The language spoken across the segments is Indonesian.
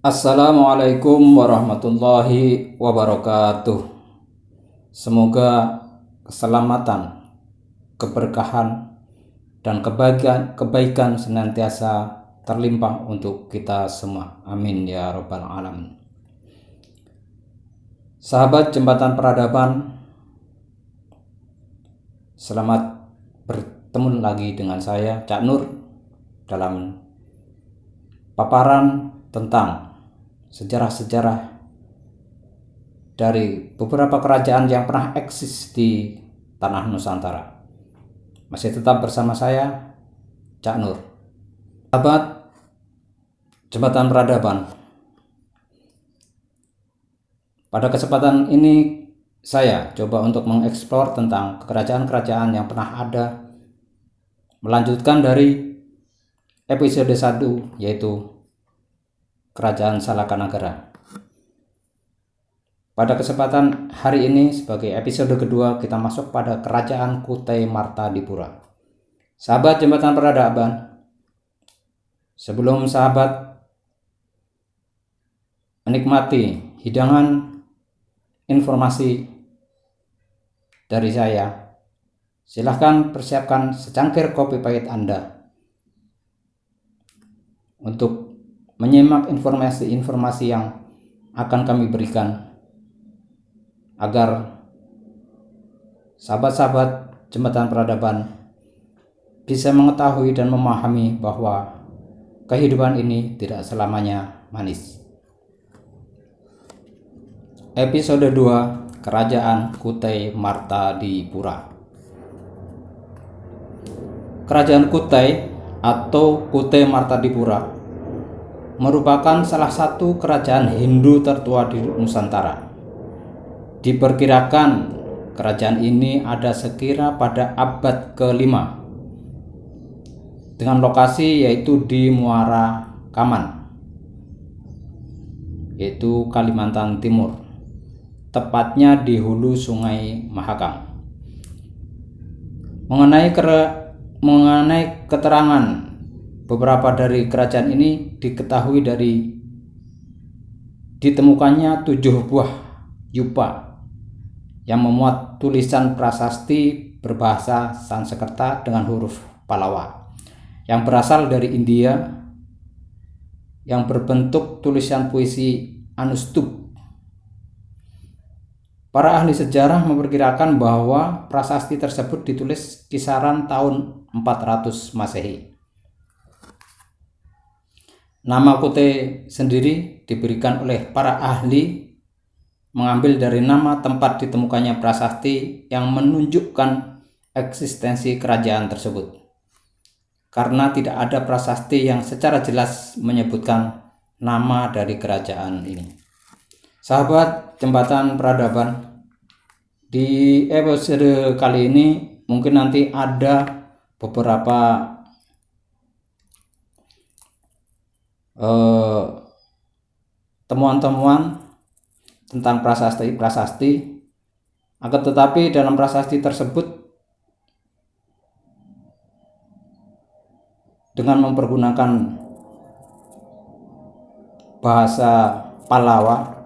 Assalamualaikum warahmatullahi wabarakatuh. Semoga keselamatan, keberkahan, dan kebaikan senantiasa terlimpah untuk kita semua. Amin ya rabbal alamin. Sahabat Jembatan Peradaban, selamat bertemu lagi dengan saya, Cak Nur, dalam paparan tentang sejarah-sejarah dari beberapa kerajaan yang pernah eksis di tanah Nusantara. Masih tetap bersama saya, Cak Nur. Sahabat Jembatan Peradaban, pada kesempatan ini saya coba untuk mengeksplor tentang kerajaan-kerajaan yang pernah ada, melanjutkan dari episode 1, yaitu Kerajaan Salakanagara. Pada kesempatan hari ini sebagai episode kedua, kita masuk pada Kerajaan Kutai Martadipura. Sahabat Jembatan Peradaban, sebelum sahabat menikmati hidangan informasi dari saya, silahkan persiapkan secangkir kopi pahit Anda untuk menyimak informasi-informasi yang akan kami berikan, agar sahabat-sahabat Jembatan Peradaban bisa mengetahui dan memahami bahwa kehidupan ini tidak selamanya manis. Episode 2, Kerajaan Kutai Martadipura. Kerajaan Kutai atau Kutai Martadipura merupakan salah satu kerajaan Hindu tertua di Nusantara. Diperkirakan kerajaan ini ada sekira pada abad ke-5 dengan lokasi yaitu di Muara Kaman, yaitu Kalimantan Timur, tepatnya di hulu Sungai Mahakam. Mengenai keterangan beberapa dari kerajaan ini diketahui dari ditemukannya 7 buah yupa yang memuat tulisan prasasti berbahasa Sanskerta dengan huruf Pallawa yang berasal dari India, yang berbentuk tulisan puisi Anustup. Para ahli sejarah memperkirakan bahwa prasasti tersebut ditulis kisaran tahun 400 Masehi. Nama Kutai sendiri diberikan oleh para ahli mengambil dari nama tempat ditemukannya prasasti yang menunjukkan eksistensi kerajaan tersebut, karena tidak ada prasasti yang secara jelas menyebutkan nama dari kerajaan ini. Sahabat Jembatan Peradaban, di episode kali ini mungkin nanti ada beberapa temuan-temuan tentang prasasti, akan tetapi dalam prasasti tersebut dengan mempergunakan bahasa Pallawa.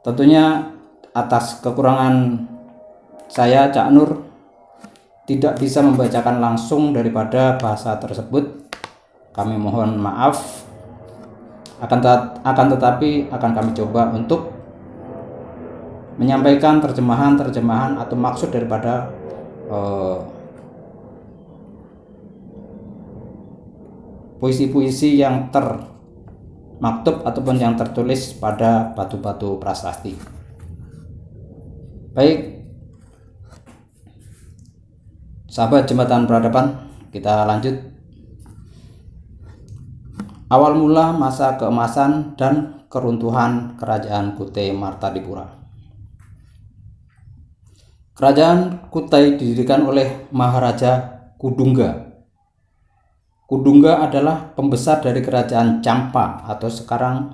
Tentunya atas kekurangan saya, Cak Nur, tidak bisa membacakan langsung daripada bahasa tersebut. Kami mohon maaf. Akan tetapi akan kami coba untuk menyampaikan terjemahan atau maksud daripada puisi-puisi yang termaktub ataupun yang tertulis pada batu-batu prasasti. Baik, sahabat Jembatan Peradaban, kita lanjut. Awal mula masa keemasan dan keruntuhan Kerajaan Kutai Martadipura. Kerajaan Kutai didirikan oleh Maharaja Kudungga. Kudungga adalah pembesar dari Kerajaan Champa atau sekarang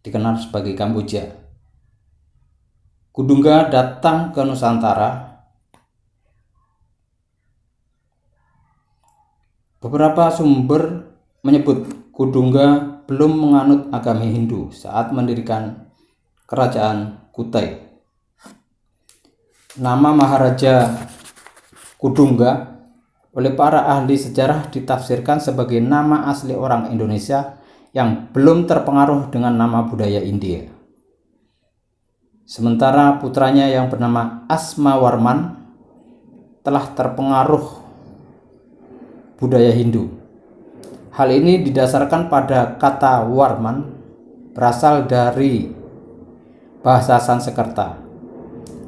dikenal sebagai Kamboja. Kudungga datang ke Nusantara. Beberapa sumber menyebut Kudungga belum menganut agama Hindu saat mendirikan kerajaan Kutai. Nama Maharaja Kudungga oleh para ahli sejarah ditafsirkan sebagai nama asli orang Indonesia yang belum terpengaruh dengan nama budaya India. Sementara putranya yang bernama Asmawarman telah terpengaruh budaya Hindu. Hal ini didasarkan pada kata Warman berasal dari bahasa Sanskerta.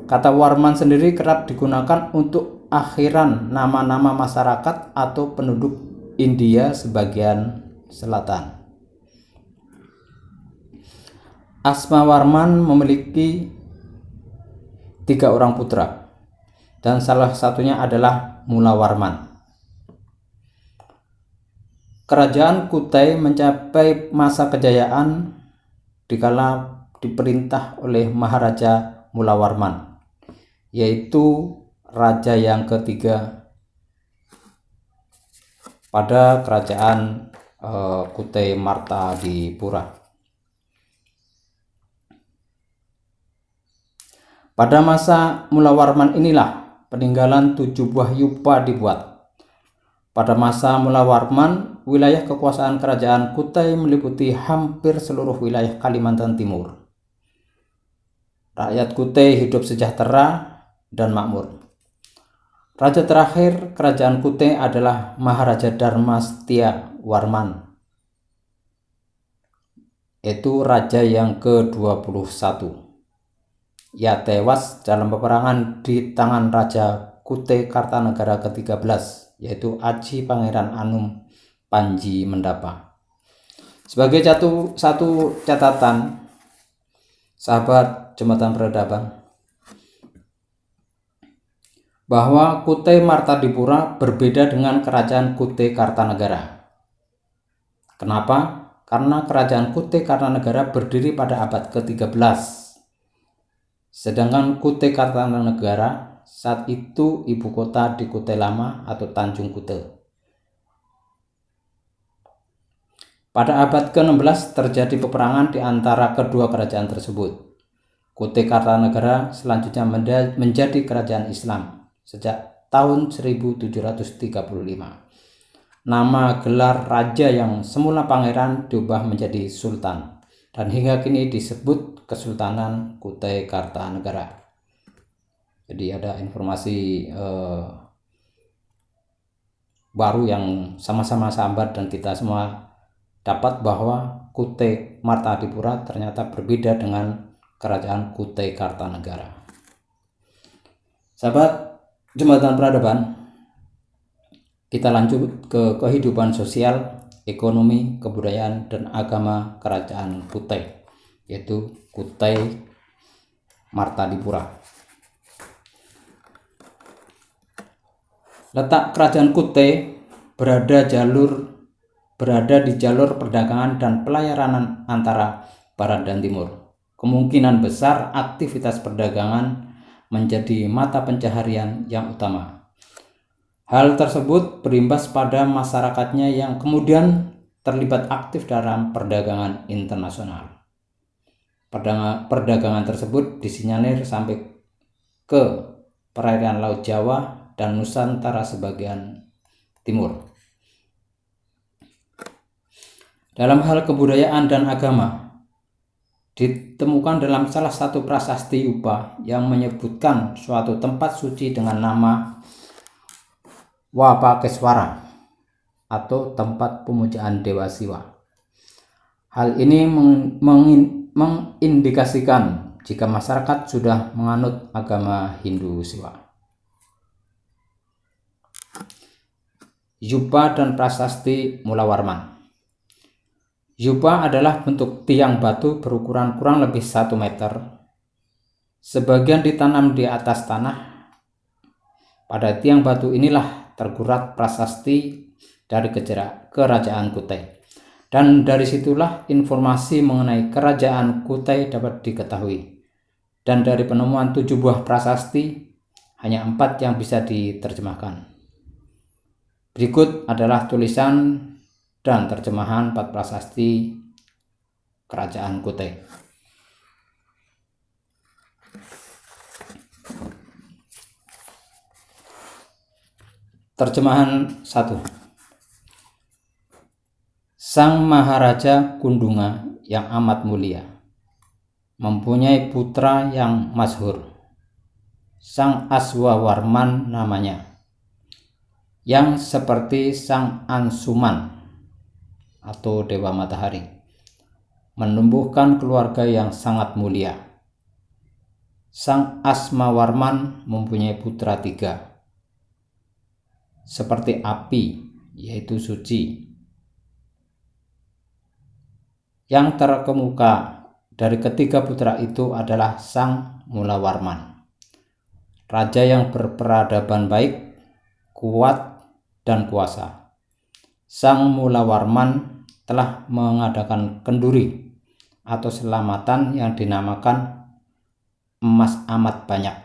Kata Warman sendiri kerap digunakan untuk akhiran nama-nama masyarakat atau penduduk India sebagian selatan. Asmawarman memiliki 3 orang putra, dan salah satunya adalah Mulawarman. Kerajaan Kutai mencapai masa kejayaan dikala diperintah oleh Maharaja Mulawarman, yaitu raja yang ketiga pada kerajaan Kutai Martadipura. Pada masa Mulawarman inilah peninggalan 7 buah yupa dibuat. Pada masa Mulawarman, wilayah kekuasaan kerajaan Kutai meliputi hampir seluruh wilayah Kalimantan Timur. Rakyat Kutai hidup sejahtera dan makmur. Raja terakhir kerajaan Kutai adalah Maharaja Dharmastia Warman, yaitu raja yang ke-21. Ia tewas dalam peperangan di tangan Raja Kutai Kartanegara ke-13, yaitu Aji Pangeran Anum Panji Mendapa. Sebagai satu catatan, sahabat Jembatan Peradaban, bahwa Kutai Martadipura berbeda dengan kerajaan Kutai Kartanegara. Kenapa? Karena kerajaan Kutai Kartanegara berdiri pada abad ke-13. Sedangkan Kutai Kartanegara saat itu ibu kota di Kutai Lama atau Tanjung Kuta. Pada abad ke-16 terjadi peperangan di antara kedua kerajaan tersebut. Kutai Kartanegara selanjutnya menjadi kerajaan Islam sejak tahun 1735. Nama gelar raja yang semula pangeran diubah menjadi sultan, dan hingga kini disebut Kesultanan Kutai Kartanegara. Jadi ada informasi baru yang sama-sama sambat dan kita semua dapat bahwa Kutai Martadipura ternyata berbeda dengan kerajaan Kutai Kartanegara. Sahabat Jembatan Peradaban, kita lanjut ke kehidupan sosial, ekonomi, kebudayaan, dan agama kerajaan Kutai, yaitu Kutai Martadipura. Letak kerajaan Kutai berada di jalur perdagangan dan pelayaran antara barat dan timur. Kemungkinan besar aktivitas perdagangan menjadi mata pencaharian yang utama. Hal tersebut berimbas pada masyarakatnya yang kemudian terlibat aktif dalam perdagangan internasional. Perdagangan tersebut disinyalir sampai ke perairan Laut Jawa dan Nusantara sebagian timur. Dalam hal kebudayaan dan agama, ditemukan dalam salah satu prasasti yupa yang menyebutkan suatu tempat suci dengan nama Wapakeswara atau tempat pemujaan Dewa Siwa. Hal ini mengindikasikan jika masyarakat sudah menganut agama Hindu Siwa. Yupa dan prasasti Mulawarman. Yupa adalah bentuk tiang batu berukuran kurang lebih 1 meter. Sebagian ditanam di atas tanah. Pada tiang batu inilah tergurat prasasti dari kerajaan Kutai. Dan dari situlah informasi mengenai kerajaan Kutai dapat diketahui. Dan dari penemuan 7 buah prasasti, hanya 4 yang bisa diterjemahkan. Berikut adalah tulisan dan terjemahan 4 prasasti kerajaan Kutai. Terjemahan 1. Sang Maharaja Kundunga yang amat mulia mempunyai putra yang masyhur, Sang Aswawarman namanya, yang seperti Sang Ansuman atau Dewa Matahari, menumbuhkan keluarga yang sangat mulia. Sang Asmawarman mempunyai putra 3, seperti api, yaitu suci. Yang terkemuka dari ketiga putra itu adalah Sang Mulawarman, raja yang berperadaban baik, kuat, dan kuasa. Sang Mulawarman telah mengadakan kenduri atau selamatan yang dinamakan emas amat banyak.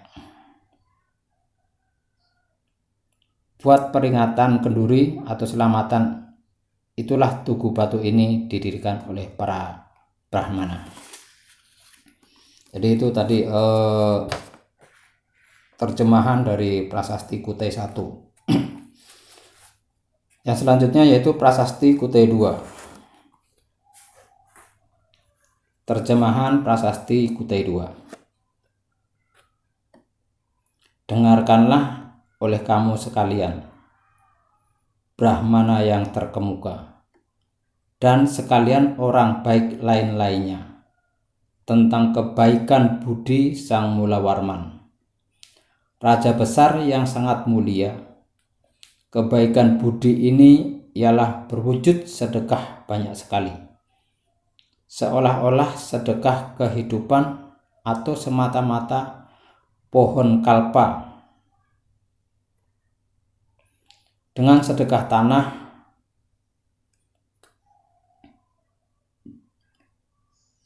Buat peringatan kenduri atau selamatan itulah Tugu Batu ini didirikan oleh para Brahmana. Jadi itu tadi terjemahan dari Prasasti Kutai 1. Yang selanjutnya yaitu Prasasti Kutai 2. Terjemahan Prasasti Kutai 2. Dengarkanlah oleh kamu sekalian, Brahmana yang terkemuka, dan sekalian orang baik lain-lainnya, tentang kebaikan budi Sang Mulawarman, raja besar yang sangat mulia. Kebaikan budi ini ialah berwujud sedekah banyak sekali, seolah-olah sedekah kehidupan atau semata-mata pohon kalpa. Dengan sedekah tanah,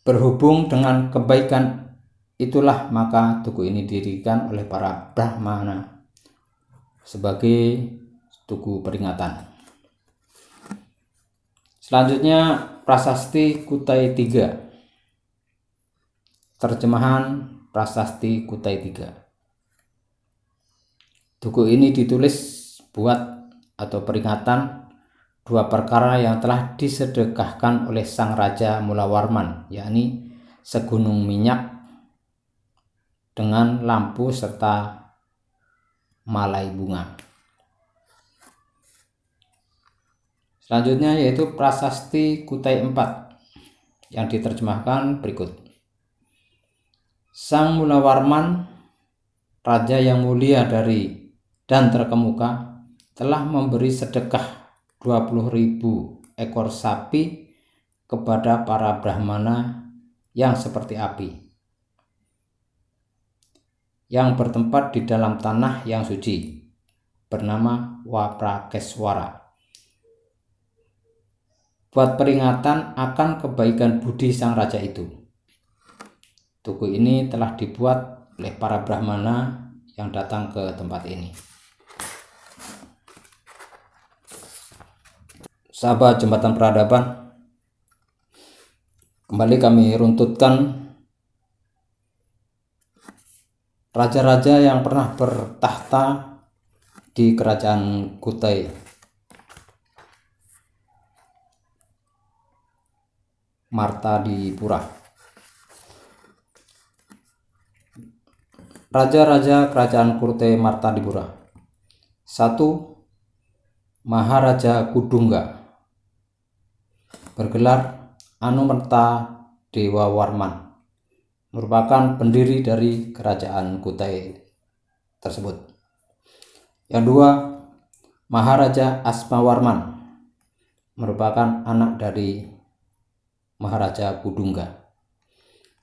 berhubung dengan kebaikan itulah maka tugu ini didirikan oleh para Brahmana sebagai tugu peringatan. Selanjutnya Prasasti Kutai 3. Terjemahan Prasasti Kutai 3. Tugu ini ditulis buat atau peringatan 2 perkara yang telah disedekahkan oleh Sang Raja Mulawarman, yakni segunung minyak dengan lampu serta malai bunga. Selanjutnya yaitu Prasasti Kutai 4 yang diterjemahkan berikut. Sang Mulawarman, raja yang mulia dari dan terkemuka, telah memberi sedekah 20.000 ekor sapi kepada para Brahmana yang seperti api, yang bertempat di dalam tanah yang suci, bernama Waprakeswara, buat peringatan akan kebaikan budi sang raja itu. Tugu ini telah dibuat oleh para Brahmana yang datang ke tempat ini. Sahabat Jembatan Peradaban, kembali kami runtutkan raja-raja yang pernah bertahta di kerajaan Kutai. Martadipura. Raja-raja kerajaan Kutai Martadipura. 1. Maharaja Kudungga, bergelar Anumerta Dewa Warman, merupakan pendiri dari kerajaan Kutai tersebut. Yang 2, Maharaja Asmawarman, merupakan anak dari Maharaja Kudungga.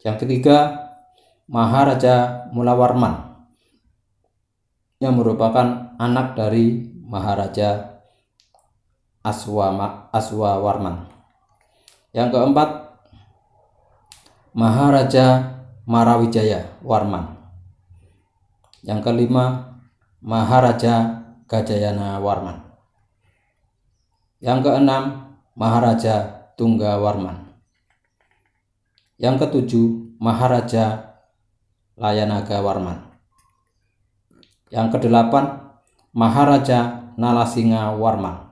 Yang 3, Maharaja Mulawarman, yang merupakan anak dari Maharaja Aswawarman. Yang 4, Maharaja Marawijaya Warman. Yang 5, Maharaja Gajayana Warman. Yang 6, Maharaja Tunggawarman. Yang ketujuh, Maharaja Layanaga Warman. Yang kedelapan, Maharaja Nalasinga Warman.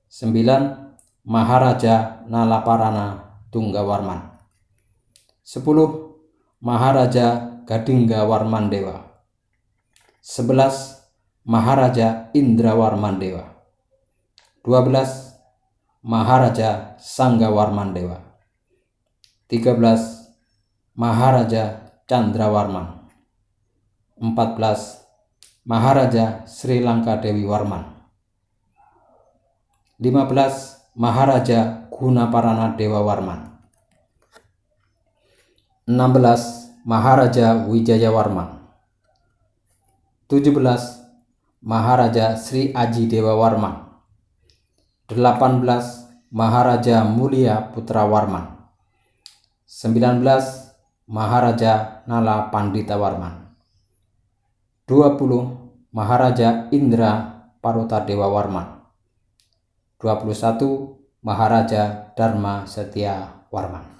9. Maharaja Nalaparana Tunggawarman. 10. Maharaja Gadingga Warman Dewa. 11. Maharaja Indrawarman Dewa. 12. Maharaja Sanggawarman Dewa. 13. Maharaja Chandrawarman. 14. Maharaja Sri Lanka Dewi Warman. 15. Maharaja Gunaparana Dewa Warman. 16. Maharaja Wijaya Warman. 17. Maharaja Sri Aji Dewa Warman. 18. Maharaja Mulia Putra Warman. 19. Maharaja Nala Pandita Warman. 20. Maharaja Indra Paruta Dewa Warman. 21. Maharaja Dharma Setia Warman.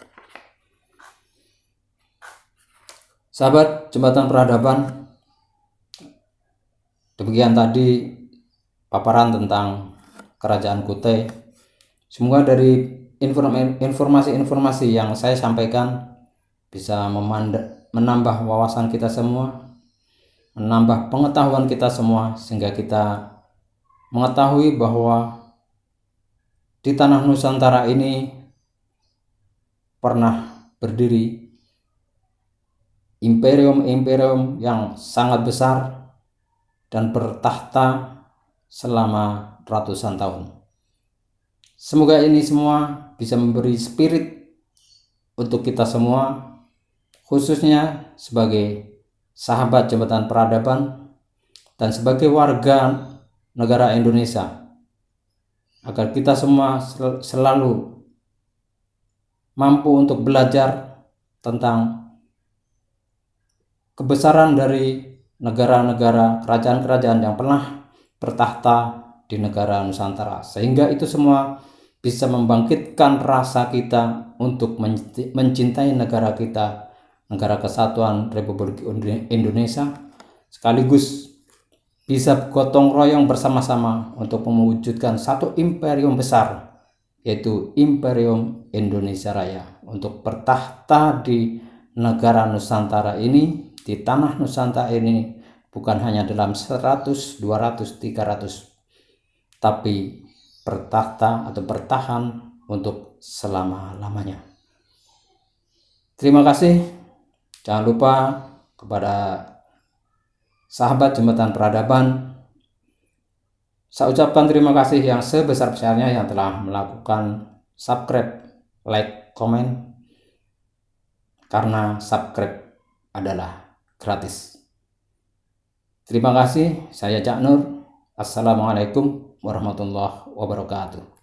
Sahabat Jembatan Peradaban, demikian tadi paparan tentang Kerajaan Kutai. Semoga dari informasi-informasi yang saya sampaikan bisa menambah wawasan kita semua, menambah pengetahuan kita semua, sehingga kita mengetahui bahwa di tanah Nusantara ini pernah berdiri imperium-imperium yang sangat besar dan bertahta selama ratusan tahun. Semoga ini semua bisa memberi spirit untuk kita semua, khususnya sebagai sahabat Jembatan Peradaban dan sebagai warga negara Indonesia, agar kita semua selalu mampu untuk belajar tentang kebesaran dari negara-negara, kerajaan-kerajaan yang pernah bertahta di negara Nusantara, sehingga itu semua bisa membangkitkan rasa kita untuk mencintai negara kita, negara kesatuan Republik Indonesia, sekaligus bisa gotong royong bersama-sama untuk mewujudkan satu imperium besar, yaitu Imperium Indonesia Raya, untuk bertahta di negara Nusantara ini, di tanah Nusantara ini, bukan hanya dalam 100, 200, 300, tapi bertahta atau bertahan untuk selama-lamanya. Terima kasih. Jangan lupa kepada sahabat Jembatan Peradaban, saya ucapkan terima kasih yang sebesar-besarnya yang telah melakukan subscribe, like, komen, karena subscribe adalah gratis. Terima kasih, saya Cak Nur. Assalamualaikum warahmatullahi wabarakatuh.